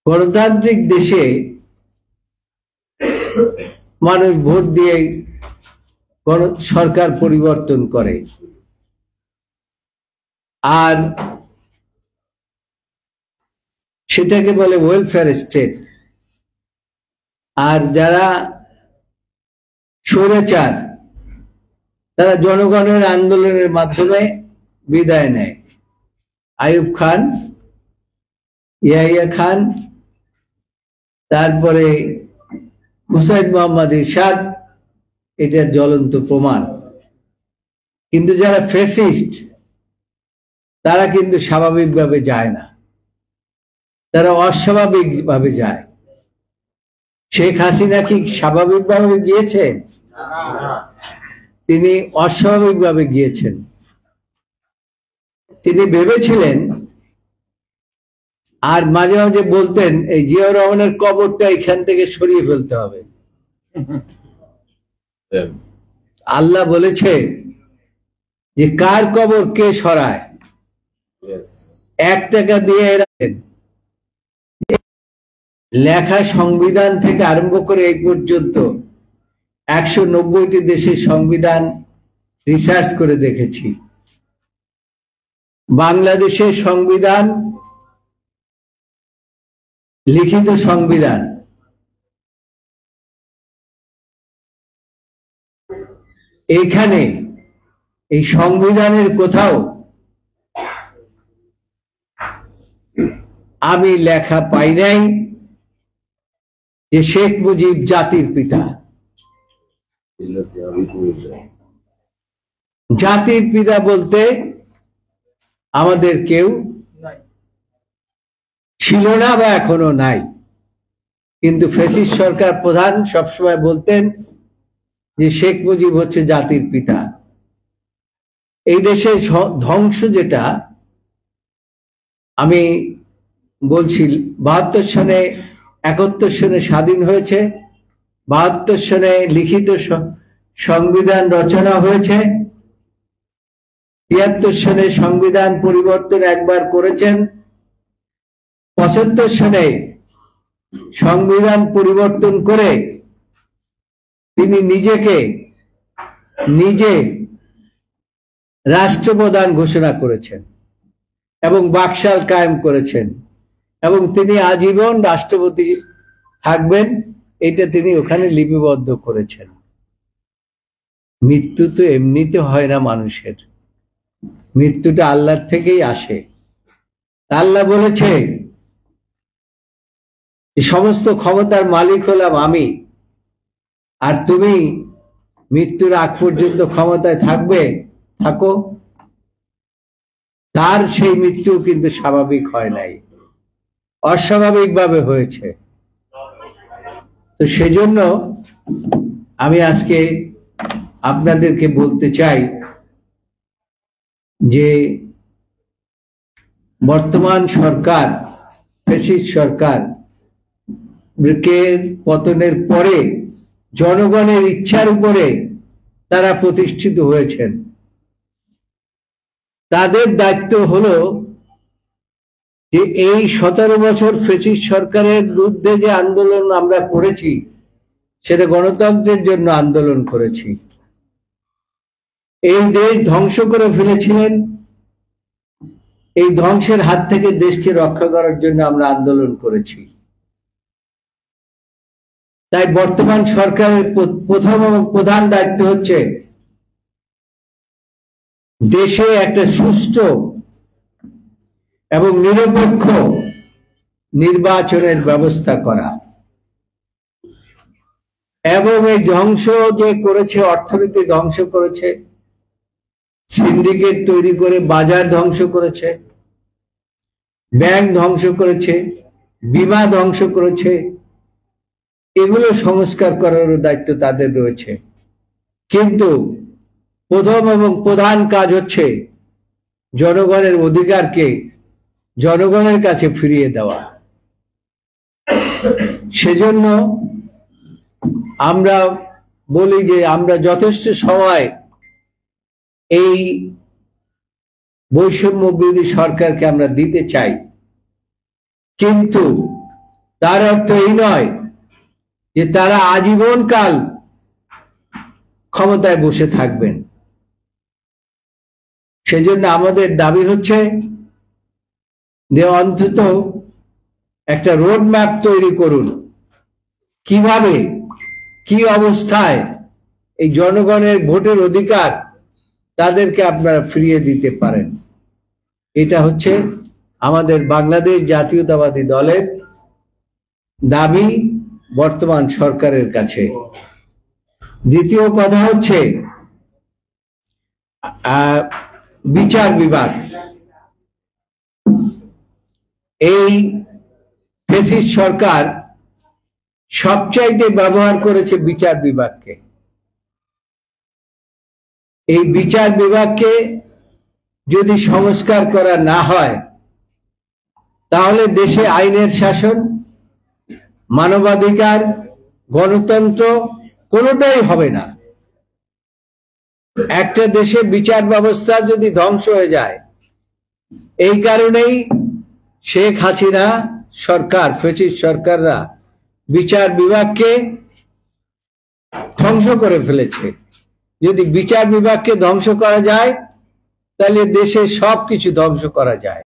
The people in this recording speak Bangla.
গণতান্ত্রিক দেশে মানুষ ভোট দিয়ে সরকার পরিবর্তন করে, আর সেটাকে বলে ওয়েলফেয়ার স্টেট। আর যারা স্বৈরাচার তারা জনগণের আন্দোলনের মাধ্যমে বিদায় নেয়। আইয়ুব খান, ইয়াহিয়া খান, তারপরে হুসাইন মোহাম্মদ এরশাদ এটার জ্বলন্ত প্রমাণ। কিন্তু যারা ফ্যাসিস্ট তারা কিন্তু স্বাভাবিকভাবে যায় না, তারা অস্বাভাবিকভাবে যায়। শেখ হাসিনা কি স্বাভাবিকভাবে গিয়েছে? তিনি অস্বাভাবিকভাবে গিয়েছেন। তিনি ভেবেছিলেন, আর মাঝে মাঝে বলতেন এই জিয়াউর রহমানের কবরটা এখান থেকে সরিয়ে ফেলতে হবে। আল্লাহ বলেছে যে কার কবর কে সরায়, 1 টাকা দিয়ে রাখেন। লেখা সংবিধান থেকে আরম্ভ করে এই পর্যন্ত 190টি দেশের সংবিধান রিসার্চ করে দেখেছি। বাংলাদেশের সংবিধান, লিখিত সংবিধান, এইখানে এই সংবিধানের কোথাও আমি লেখা পাই নাই যে শেখ মুজিব জাতির পিতা। জাতির পিতা বলতে আমাদের কেউ ছিল না বা এখনো নাই, কিন্তু ফ্যাসিস্ট সরকার প্রধান সবসময় বলতেন যে শেখ মুজিব হচ্ছে জাতির পিতা। এই দেশের ধ্বংস যেটা আমি বলছি, 72 সনে 71 সনে স্বাধীন হয়েছে, 72 সনে লিখিত সংবিধান রচনা হয়েছে, 73 সনে সংবিধান পরিবর্তন একবার করেছেন, 75 সনে সংবিধান পরিবর্তন করে তিনি নিজে রাষ্ট্রপ্রধান ঘোষণা করেছেন এবং বাকশাল কায়েম করেছেন, এবং তিনি আজীবন রাষ্ট্রপতি থাকবেন, এটা তিনি ওখানে লিপিবদ্ধ করেছেন। মৃত্যু তো এমনিতে হয় না মানুষের, মৃত্যুটা আল্লাহর থেকেই আসে। আল্লাহ বলেছে সমস্ত ক্ষমতার মালিক হলাম আমি, আর তুমি মৃত্যুর আগ পর্যন্ত ক্ষমতায় থাকো। তার সেই মৃত্যু কিন্তু স্বাভাবিক হয় নাই, অস্বাভাবিকভাবে হয়েছে। তো সেজন্য আমি আজকে আপনাদেরকে বলতে চাই যে বর্তমান সরকার, ফ্যাসিস্ট সরকার পতনের পরে জনগণের ইচ্ছার উপরে তারা প্রতিষ্ঠিত হয়েছেন। তাদের দায়িত্ব হলো যে এই 17 বছর ফ্যাসিস্ট সরকারের বিরুদ্ধে যে আন্দোলন আমরা করেছি, সেটা গণতন্ত্রের জন্য আন্দোলন করেছি। এই দেশ ধ্বংস করে ফেলেছিলেন, এই ধ্বংসের হাত থেকে দেশকে রক্ষা করার জন্য আমরা আন্দোলন করেছি। তাই বর্তমান সরকারের প্রথম এবং প্রধান দায়িত্ব হচ্ছে দেশে একটা সুষ্ঠু এবং নিরপেক্ষ নির্বাচনের ব্যবস্থা করা, এবং এই ধ্বংস যে করেছে, অর্থনীতি ধ্বংস করেছে, সিন্ডিকেট তৈরি করে বাজার ধ্বংস করেছে, ব্যাংক ধ্বংস করেছে, বীমা ধ্বংস করেছে, এগুলো সংস্কার করার দায়িত্ব তাদের রয়েছে। কিন্তু প্রথম এবং প্রধান কাজ হচ্ছে জনগণের অধিকারকে জনগণের কাছে ফিরিয়ে দেওয়া। সেজন্য আমরা বলি যে আমরা যথেষ্ট সময় এই বৈষম্য বিরোধী সরকারকে আমরা দিতে চাই, কিন্তু তার অর্থ এই নয় যে তারা আজীবন কাল ক্ষমতায় বসে থাকবেন। সেজন্য আমাদের দাবি হচ্ছে যে অন্তত একটা রোড ম্যাপ তৈরি করুন, কিভাবে কি অবস্থায় এই জনগণের ভোটের অধিকার তাদেরকে আপনারা ফিরিয়ে দিতে পারেন। এটা হচ্ছে আমাদের বাংলাদেশ জাতীয়তাবাদী দলের দাবি বর্তমান সরকারের কাছে। দ্বিতীয় কথা হচ্ছে বিচার বিভাগ। এই ফ্যাসিস্ট সরকার সবচাইতে ব্যবহার করেছে বিচার বিভাগকে। এই বিচার বিভাগকে যদি সংস্কার করা না হয় তাহলে দেশে আইনের শাসন, মানবাধিকার, গণতন্ত্র কোনোটাই হবে না। একটা দেশে বিচার ব্যবস্থা যদি ধ্বংস হয়ে যায়, এই কারণেই শেখ হাসিনা সরকার, ফ্যাসিস্ট সরকাররা বিচার বিভাগকে ধ্বংস করে ফেলেছে। যদি বিচার বিভাগকে ধ্বংস করা যায় তাহলে দেশে সবকিছু ধ্বংস করা যায়।